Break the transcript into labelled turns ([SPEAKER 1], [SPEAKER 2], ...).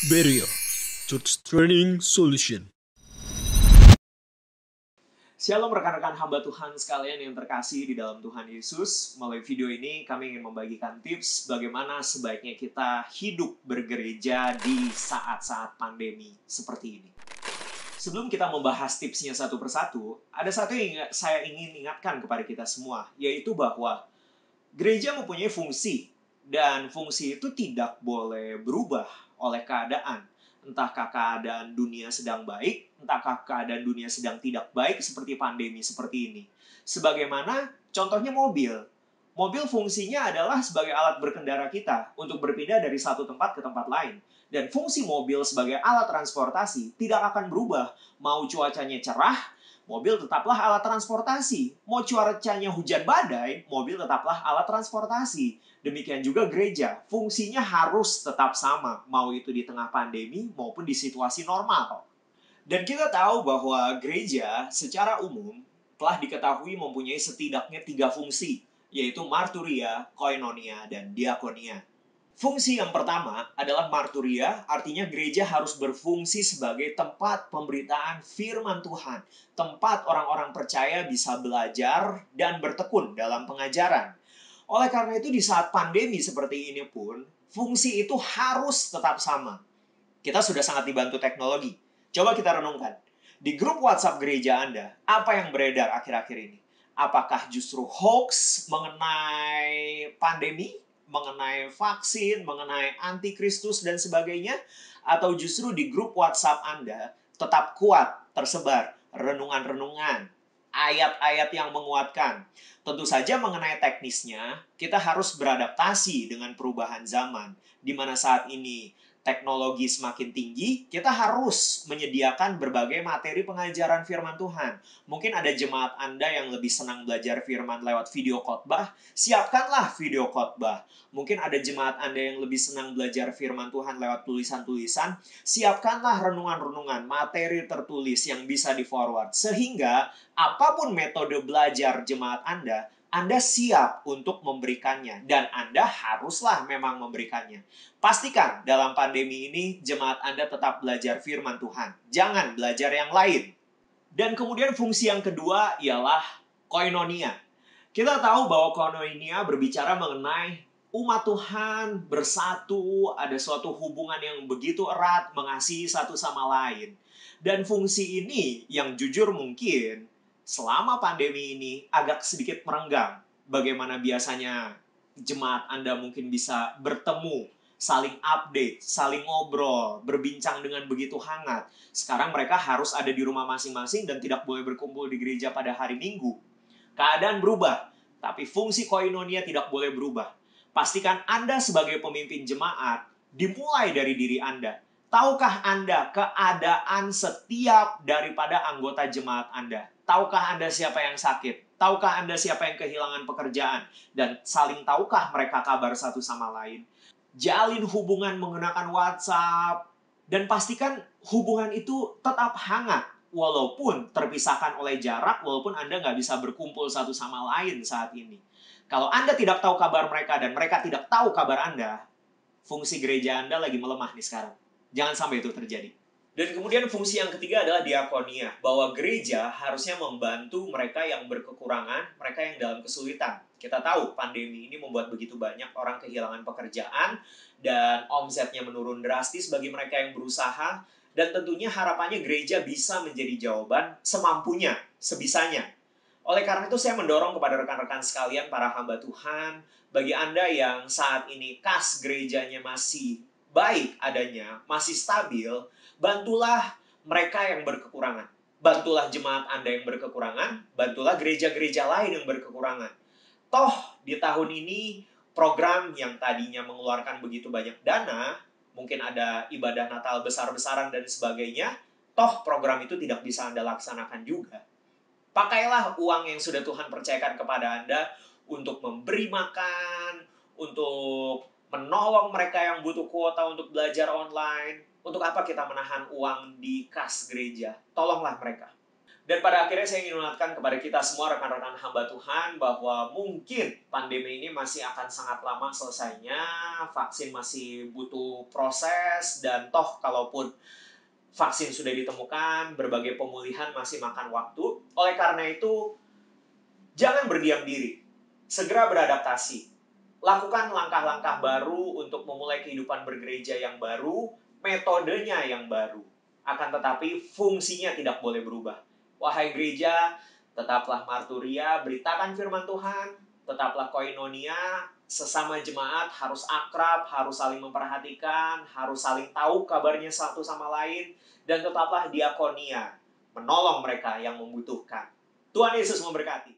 [SPEAKER 1] Berio, Church Training Solution.
[SPEAKER 2] Shalom rekan-rekan hamba Tuhan sekalian yang terkasih di dalam Tuhan Yesus. Melalui video ini kami ingin membagikan tips bagaimana sebaiknya kita hidup bergereja di saat-saat pandemi seperti ini. Sebelum kita membahas tipsnya satu persatu, ada satu yang saya ingin ingatkan kepada kita semua, yaitu bahwa gereja mempunyai fungsi, dan fungsi itu tidak boleh berubah oleh keadaan. Entahkah keadaan dunia sedang baik, entahkah keadaan dunia sedang tidak baik seperti pandemi seperti ini. Sebagaimana contohnya mobil. Mobil fungsinya adalah sebagai alat berkendara kita untuk berpindah dari satu tempat ke tempat lain. Dan fungsi mobil sebagai alat transportasi tidak akan berubah. Mau cuacanya cerah, mobil tetaplah alat transportasi. Mau cuacanya hujan badai, mobil tetaplah alat transportasi. Demikian juga gereja, fungsinya harus tetap sama, mau itu di tengah pandemi maupun di situasi normal. Dan kita tahu bahwa gereja secara umum telah diketahui mempunyai setidaknya 3 fungsi, yaitu marturia, koinonia, dan diakonia. Fungsi yang pertama adalah marturia, artinya gereja harus berfungsi sebagai tempat pemberitaan firman Tuhan, tempat orang-orang percaya bisa belajar dan bertekun dalam pengajaran. Oleh karena itu di saat pandemi seperti ini pun, fungsi itu harus tetap sama. Kita sudah sangat dibantu teknologi. Coba kita renungkan. Di grup WhatsApp gereja Anda, apa yang beredar akhir-akhir ini? Apakah justru hoax mengenai pandemi, mengenai vaksin, mengenai antikristus dan sebagainya? Atau justru di grup WhatsApp Anda tetap kuat tersebar renungan-renungan, ayat-ayat yang menguatkan? Tentu saja mengenai teknisnya, kita harus beradaptasi dengan perubahan zaman. Di mana saat ini teknologi semakin tinggi, kita harus menyediakan berbagai materi pengajaran firman Tuhan. Mungkin ada jemaat Anda yang lebih senang belajar firman lewat video khotbah, siapkanlah video khotbah. Mungkin ada jemaat Anda yang lebih senang belajar firman Tuhan lewat tulisan-tulisan, siapkanlah renungan-renungan, materi tertulis yang bisa di-forward. Sehingga apapun metode belajar jemaat Anda siap untuk memberikannya. Dan Anda haruslah memang memberikannya. Pastikan dalam pandemi ini jemaat Anda tetap belajar firman Tuhan. Jangan belajar yang lain. Dan kemudian fungsi yang kedua ialah koinonia. Kita tahu bahwa koinonia berbicara mengenai umat Tuhan bersatu, ada suatu hubungan yang begitu erat, mengasihi satu sama lain. Dan fungsi ini yang jujur mungkin selama pandemi ini agak sedikit merenggang. Bagaimana biasanya jemaat Anda mungkin bisa bertemu, saling update, saling ngobrol, berbincang dengan begitu hangat. Sekarang mereka harus ada di rumah masing-masing dan tidak boleh berkumpul di gereja pada hari Minggu. Keadaan berubah, tapi fungsi koinonia tidak boleh berubah. Pastikan Anda sebagai pemimpin jemaat dimulai dari diri Anda. Tahukah Anda keadaan setiap daripada anggota jemaat Anda? Tahukah Anda siapa yang sakit? Tahukah Anda siapa yang kehilangan pekerjaan? Dan saling tahukah mereka kabar satu sama lain? Jalin hubungan menggunakan WhatsApp. Dan pastikan hubungan itu tetap hangat. Walaupun terpisahkan oleh jarak, walaupun Anda nggak bisa berkumpul satu sama lain saat ini. Kalau Anda tidak tahu kabar mereka dan mereka tidak tahu kabar Anda, fungsi gereja Anda lagi melemah nih sekarang. Jangan sampai itu terjadi. Dan kemudian fungsi yang ketiga adalah diakonia, bahwa gereja harusnya membantu mereka yang berkekurangan, mereka yang dalam kesulitan. Kita tahu pandemi ini membuat begitu banyak orang kehilangan pekerjaan dan omsetnya menurun drastis bagi mereka yang berusaha. Dan tentunya harapannya gereja bisa menjadi jawaban semampunya, sebisanya. Oleh karena itu saya mendorong kepada rekan-rekan sekalian, para hamba Tuhan, bagi Anda yang saat ini kas gerejanya masih baik adanya, masih stabil, bantulah mereka yang berkekurangan. Bantulah jemaat Anda yang berkekurangan, bantulah gereja-gereja lain yang berkekurangan. Toh, di tahun ini, program yang tadinya mengeluarkan begitu banyak dana, mungkin ada ibadah Natal besar-besaran dan sebagainya, toh program itu tidak bisa Anda laksanakan juga. Pakailah uang yang sudah Tuhan percayakan kepada Anda untuk memberi makan, untuk menolong mereka yang butuh kuota untuk belajar online. Untuk apa kita menahan uang di kas gereja? Tolonglah mereka. Dan pada akhirnya saya ingin mengingatkan kepada kita semua rekan-rekan hamba Tuhan bahwa mungkin pandemi ini masih akan sangat lama selesainya, vaksin masih butuh proses, dan toh kalaupun vaksin sudah ditemukan, berbagai pemulihan masih makan waktu. Oleh karena itu, jangan berdiam diri, segera beradaptasi. Lakukan langkah-langkah baru untuk memulai kehidupan bergereja yang baru, metodenya yang baru. Akan tetapi fungsinya tidak boleh berubah. Wahai gereja, tetaplah marturia, beritakan firman Tuhan, tetaplah koinonia, sesama jemaat harus akrab, harus saling memperhatikan, harus saling tahu kabarnya satu sama lain, dan tetaplah diakonia, menolong mereka yang membutuhkan. Tuhan Yesus memberkati.